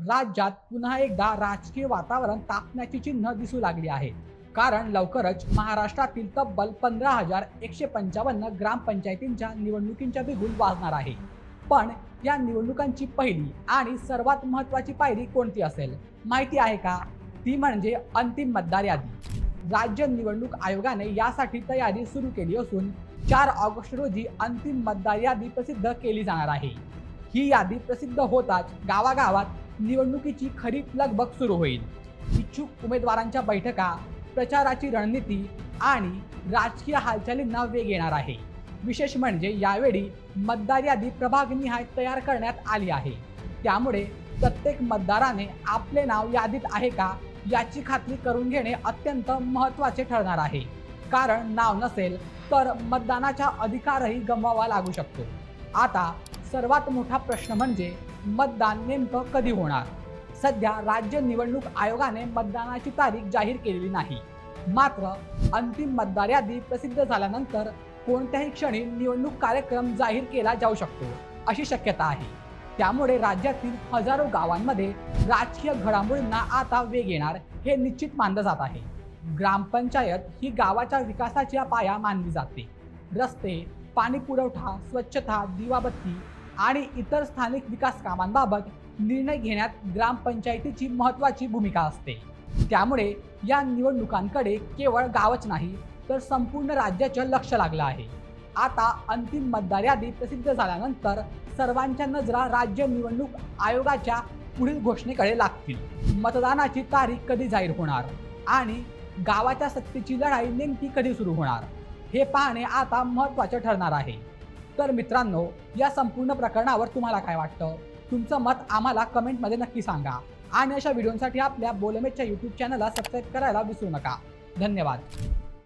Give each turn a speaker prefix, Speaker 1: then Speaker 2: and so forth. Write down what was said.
Speaker 1: राज्यात पुन्हा एकदा राजकीय वातावरण तापण्याची चिन्ह दिसू लागली आहे. कारण लवकरच महाराष्ट्रातील तब्बल 15,155 ग्रामपंचायतींच्या निवडणुकींच्या बिगुल वाजणार आहे. पण या निवडणुकांची पहिली आणि सर्वात महत्त्वाची पायरी कोणती असेल माहिती आहे का? ती म्हणजे अंतिम मतदार यादी. राज्य निवडणूक आयोगाने यासाठी तयारी सुरू केली असून 4 ऑगस्ट रोजी अंतिम मतदार यादी प्रसिद्ध केली जाणार आहे. ही यादी प्रसिद्ध होताच गावागावात निवडणुकीची खरी लगबग सुरू होईल. इच्छुक उमेदवारांच्या बैठका, प्रचाराची रणनीती आणि राजकीय हालचालींना वेग येणार आहे. विशेष म्हणजे यावेळी मतदार यादी प्रभागनिहाय तयार करण्यात आली आहे. त्यामुळे प्रत्येक मतदाराने आपले नाव यादीत आहे का याची खात्री करून घेणे अत्यंत महत्त्वाचे ठरणार आहे. कारण नाव नसेल तर मतदानाचा अधिकारही गमवावा लागू शकतो. आता सर्वात मोठा प्रश्न म्हणजे मतदान नेमकं कधी होणार? सध्या राज्य निवडणूक आयोगाने मतदानाची तारीख जाहीर केलेली नाही. मात्र अंतिम मतदार यादी प्रसिद्ध झाल्यानंतर कोणत्याही क्षणी निवडणूक कार्यक्रम जाहीर केला जाऊ शकतो अशी शक्यता आहे. त्यामुळे राज्यातील हजारो गावांमध्ये राजकीय घडामोडींना आता वेग येणार हे निश्चित मानलं जात आहे. ग्रामपंचायत ही गावाच्या विकासाची पाया मानली जाते. रस्ते, पाणी पुरवठा, स्वच्छता, दिवाबत्ती आणि इतर स्थानिक विकास कामांबाबत निर्णय घेण्यात ग्रामपंचायतीची महत्त्वाची भूमिका असते. त्यामुळे या निवडणुकांकडे केवळ गावच नाही तर संपूर्ण राज्याचं लक्ष लागलं आहे. आता अंतिम मतदार यादी प्रसिद्ध झाल्यानंतर सर्वांच्या नजरा राज्य निवडणूक आयोगाच्या पुढील घोषणेकडे लागतील. मतदानाची तारीख कधी जाहीर होणार आणि गावाच्या सत्तेची लढाई नेमकी कधी सुरू होणार हे पाहणे आता महत्त्वाचं ठरणार आहे. तर मित्रांनो, या संपूर्ण प्रकरणावर तुम्हाला काय वाटतं? तुमचं मत आम्हाला कमेंटमध्ये नक्की सांगा आणि अशा व्हिडिओसाठी आपल्या बोलमेटच्या यूट्यूब चॅनलला सबस्क्राईब करायला विसरू नका. धन्यवाद.